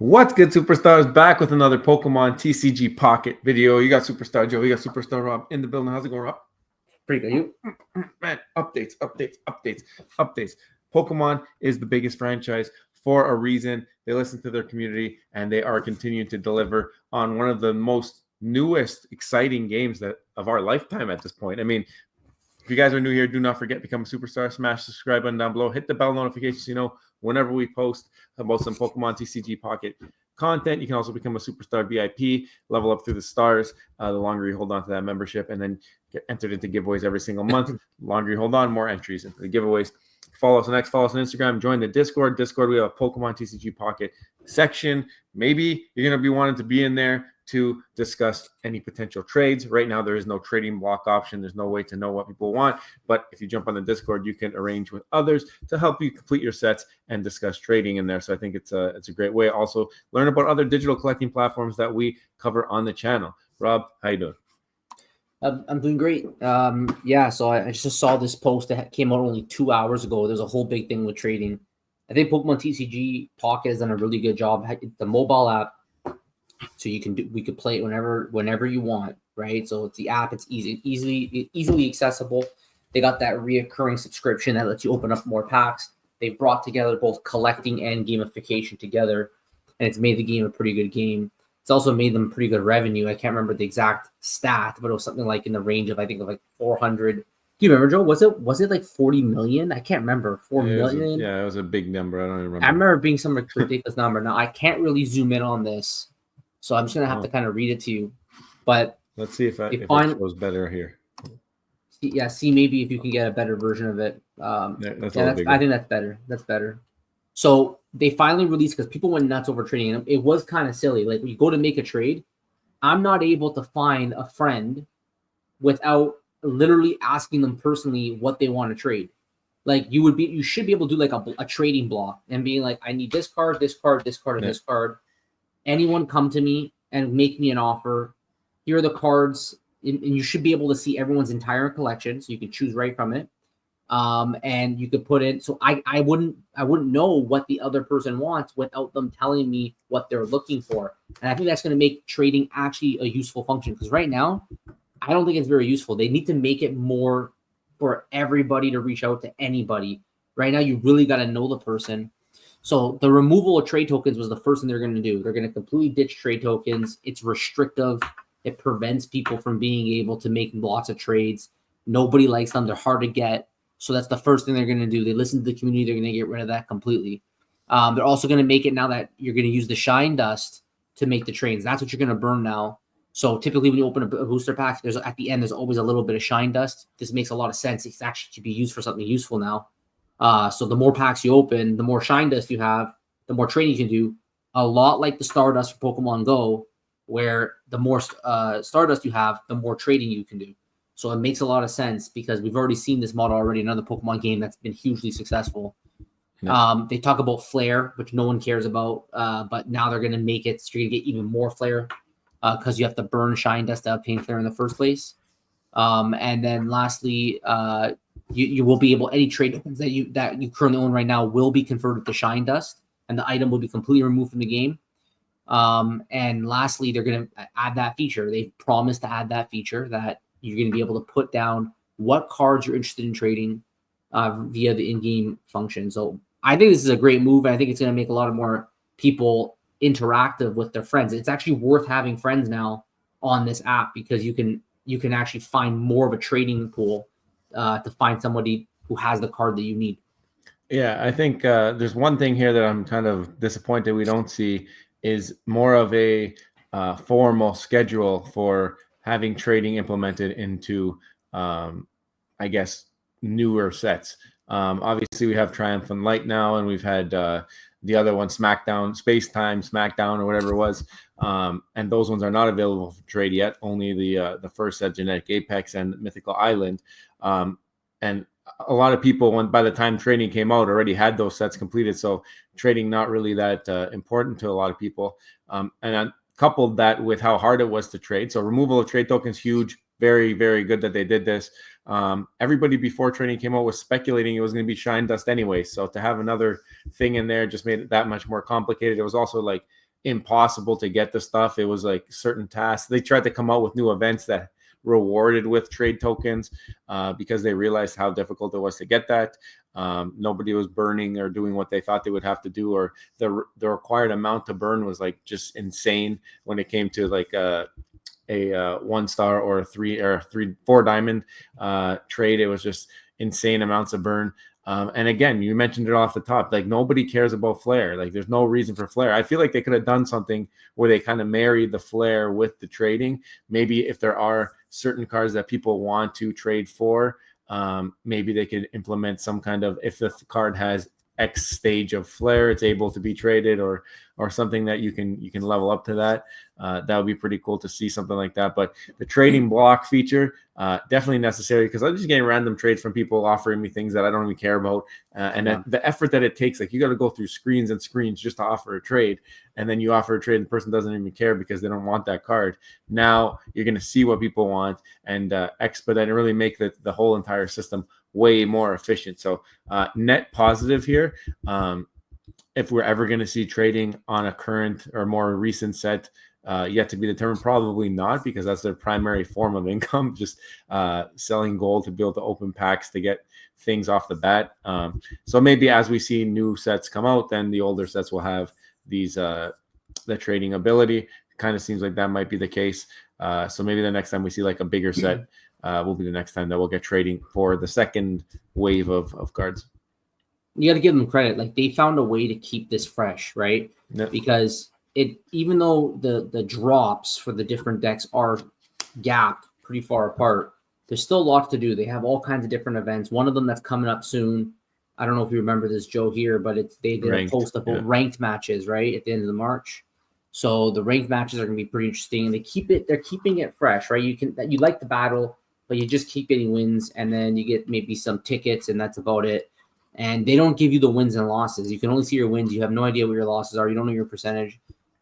What's good, superstars? Back with another Pokemon TCG Pocket video. You got Superstar Joe, you got Superstar Rob in the building. How's it going, Rob? Pretty good. You? Man, updates. Pokemon is the biggest franchise for a reason. They listen to their community, and they are continuing to deliver on one of the most newest, exciting games of our lifetime at this point. I mean, if you guys are new here, do not forget, become a superstar. Smash the subscribe button down below. Hit the bell notifications, whenever we post about some Pokemon TCG Pocket content. You can also become a superstar VIP, level up through the stars. The longer you hold on to that membership, and then get entered into giveaways every single month. The longer you hold on, more entries into the giveaways. Follow us on X, follow us on Instagram, join the Discord. We have a Pokemon TCG Pocket section. Maybe you're going to be wanting to be in there to discuss any potential trades. Right now, there is no trading block option. There's no way to know what people want. But if you jump on the Discord, you can arrange with others to help you complete your sets and discuss trading in there. So I think it's a great way. Also, learn about other digital collecting platforms that we cover on the channel. Rob, how you doing? I'm doing great. So I just saw this post that came out only 2 hours ago. There's a whole big thing with trading. I think Pokemon TCG Pocket has done a really good job. The mobile app, so we could play it whenever you want, right? So it's the app. It's easily accessible. They got that reoccurring subscription that lets you open up more packs. They've brought together both collecting and gamification together, and it's made the game a pretty good game. It's also made them pretty good revenue. I can't remember the exact stat, but it was something like in the range of, I think, of like 400. Do you remember, Joe? Was it like 40 million? I can't remember. 4 million? It was a big number. I don't remember. I remember being some ridiculous number. Now, I can't really zoom in on this, so I'm just going to have to kind of read it to you. But let's see if it shows better here. See maybe if you can get a better version of it. I think that's better. That's better. So they finally released, because people went nuts over trading, and it was kind of silly. Like, when you go to make a trade, I'm not able to find a friend without literally asking them personally what they want to trade. Like, you should be able to do like a trading block and being like, I need this card, this card, this card, and this card. Anyone come to me and make me an offer. Here are the cards, and you should be able to see everyone's entire collection, so you can choose right from it. And you could put in, so I wouldn't know what the other person wants without them telling me what they're looking for. And I think that's going to make trading actually a useful function, because right now, I don't think it's very useful. They need to make it more for everybody to reach out to anybody. Right now, you really got to know the person. So the removal of trade tokens was the first thing they're going to do. They're going to completely ditch trade tokens. It's restrictive. It prevents people from being able to make lots of trades. Nobody likes them. They're hard to get. So that's the first thing they're going to do. They listen to the community. They're going to get rid of that completely. They're also going to make it now that you're going to use the shine dust to make the trades. That's what you're going to burn now. So typically when you open a booster pack, at the end, there's always a little bit of shine dust. This makes a lot of sense. It's actually to be used for something useful now. So the more packs you open, the more shine dust you have, the more trading you can do. A lot like the Stardust for Pokemon Go, where the more Stardust you have, the more trading you can do. So it makes a lot of sense, because we've already seen this model already in another Pokemon game that's been hugely successful. Yeah. They talk about Flare, which no one cares about, but now they're going to make it so you're going to get even more Flare, because you have to burn shine dust to obtain Flare in the first place. And then lastly, you will be able, any trade tokens that you currently own right now will be converted to shine dust, and the item will be completely removed from the game. And lastly, they're going to add that feature. They promised to add that feature that you're going to be able to put down what cards you're interested in trading via the in-game function. So I think this is a great move. I think it's going to make a lot of more people interactive with their friends. It's actually worth having friends now on this app, because you can actually find more of a trading pool to find somebody who has the card that you need. Yeah, I think there's one thing here that I'm kind of disappointed we don't see, is more of a formal schedule for having trading implemented into, I guess, newer sets. Obviously, we have Triumph and Light now, and we've had the other one, SmackDown, Space Time, SmackDown, or whatever it was. And those ones are not available for trade yet. Only the first set, Genetic Apex and Mythical Island. And a lot of people, by the time trading came out, already had those sets completed. So trading not really that important to a lot of people. And I coupled that with how hard it was to trade. So removal of trade tokens, huge, very, very good that they did this. Everybody before trading came out was speculating it was going to be shine dust anyway. So to have another thing in there just made it that much more complicated. It was also like impossible to get the stuff. It was like certain tasks. They tried to come out with new events that rewarded with trade tokens because they realized how difficult it was to get that. Nobody was burning or doing what they thought they would have to do, or the required amount to burn was like just insane when it came to like a 1-star or a 4 diamond trade. It was just insane amounts of burn. And again, you mentioned it off the top, like nobody cares about flair. Like there's no reason for flair. I feel like they could have done something where they kind of married the flair with the trading. Maybe if there are certain cards that people want to trade for, maybe they could implement some kind of, if the card has X stage of flair, it's able to be traded, or something that you can level up to that. That would be pretty cool to see something like that. But the trading block feature, definitely necessary, because I'm just getting random trades from people offering me things that I don't even care about. The effort that it takes, like you got to go through screens and screens just to offer a trade. And then you offer a trade and the person doesn't even care because they don't want that card. Now you're going to see what people want and expedite and really make the whole entire system way more efficient. So net positive here. If we're ever going to see trading on a current or more recent set, yet to be determined, probably not, because that's their primary form of income, just selling gold to be able to open packs to get things off the bat. So maybe as we see new sets come out, then the older sets will have these the trading ability. Kind of seems like that might be the case. So maybe the next time we see like a bigger set will be the next time that we'll get trading for the second wave of cards. You got to give them credit. Like they found a way to keep this fresh, right? Yep. Because even though the drops for the different decks are gapped pretty far apart, there's still lots to do. They have all kinds of different events. One of them that's coming up soon, I don't know if you remember this, Joe, here, but they did a post about ranked matches, right, at the end of the March. So the ranked matches are going to be pretty interesting. And they're keeping it fresh, right? You like the battle, but you just keep getting wins, and then you get maybe some tickets, and that's about it. And they don't give you the wins and losses. You can only see your wins. You have no idea what your losses are. You don't know your percentage.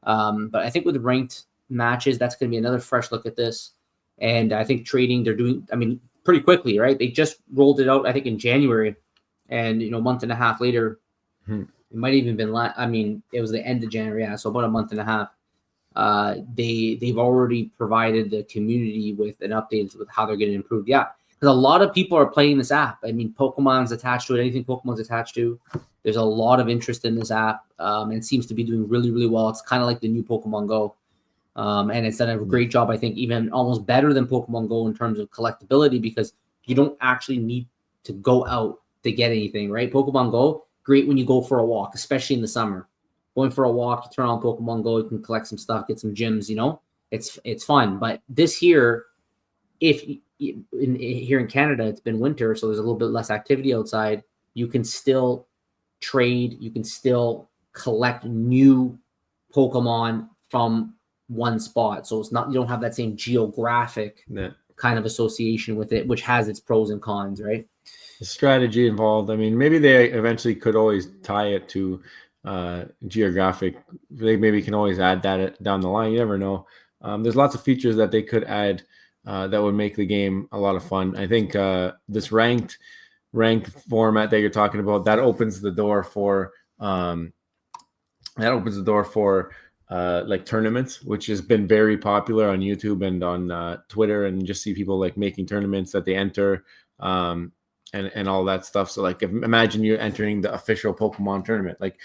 But I think with ranked matches, that's going to be another fresh look at this. And I think trading, they're doing, pretty quickly, right? They just rolled it out, I think, in January. And, a month and a half later, it might even been, it was the end of January. Yeah, so about a month and a half. They've already provided the community with an update with how they're going to improve the app. Because a lot of people are playing this app. Pokemon's attached to it. Anything Pokemon's attached to, there's a lot of interest in this app, and seems to be doing really, really well. It's kind of like the new Pokemon Go, and it's done a great job. I think even almost better than Pokemon Go in terms of collectability, because you don't actually need to go out to get anything, right? Pokemon Go, great when you go for a walk, especially in the summer. Going for a walk, you turn on Pokemon Go, you can collect some stuff, get some gyms. It's fun. But this here, here in Canada, it's been winter, so there's a little bit less activity outside. You can still trade, you can still collect new Pokemon from one spot. So it's not, you don't have that same geographic kind of association with it, which has its pros and cons, right? The strategy involved. Maybe they eventually could always tie it to geographic. They maybe can always add that down the line. You never know. There's lots of features that they could add that would make the game a lot of fun. I think this ranked format that you're talking about, that opens the door for like tournaments, which has been very popular on YouTube and on Twitter, and just see people like making tournaments that they enter and all that stuff. So like imagine you entering the official Pokemon tournament. Like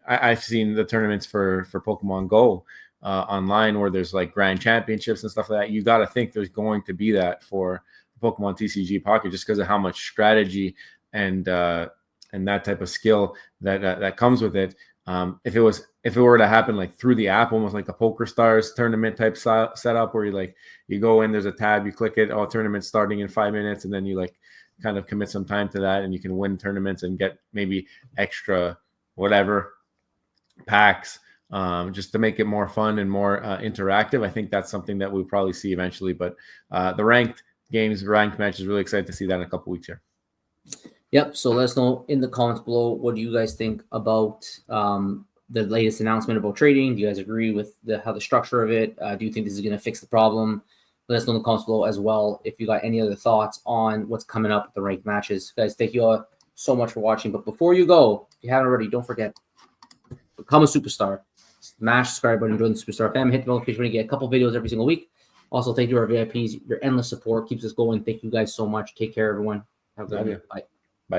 I've seen the tournaments for Pokemon Go online, where there's like grand championships and stuff like that. You got to think there's going to be that for Pokemon TCG Pocket, just because of how much strategy and that type of skill that comes with it. If it were to happen like through the app, almost like a Poker Stars tournament type setup, where you go in, there's a tab, you click it, tournament starting in 5 minutes, and then you like kind of commit some time to that, and you can win tournaments and get maybe extra whatever packs, just to make it more fun and more interactive. I think that's something that we'll probably see eventually. But the ranked matches, really excited to see that in a couple weeks here. Yep. So let us know in the comments below, what do you guys think about the latest announcement about trading? Do you guys agree with how the structure of it? Do you think this is going to fix the problem? Let us know in the comments below as well if you got any other thoughts on what's coming up with the ranked matches. Guys, thank you all so much for watching. But before you go, if you haven't already, don't forget, become a superstar. smash subscribe button, join the Superstar family, hit the notification button, get a couple videos every single week. Also, thank you to our VIPs. Your endless support keeps us going. Thank you guys so much. Take care, everyone. Have a good night. Bye.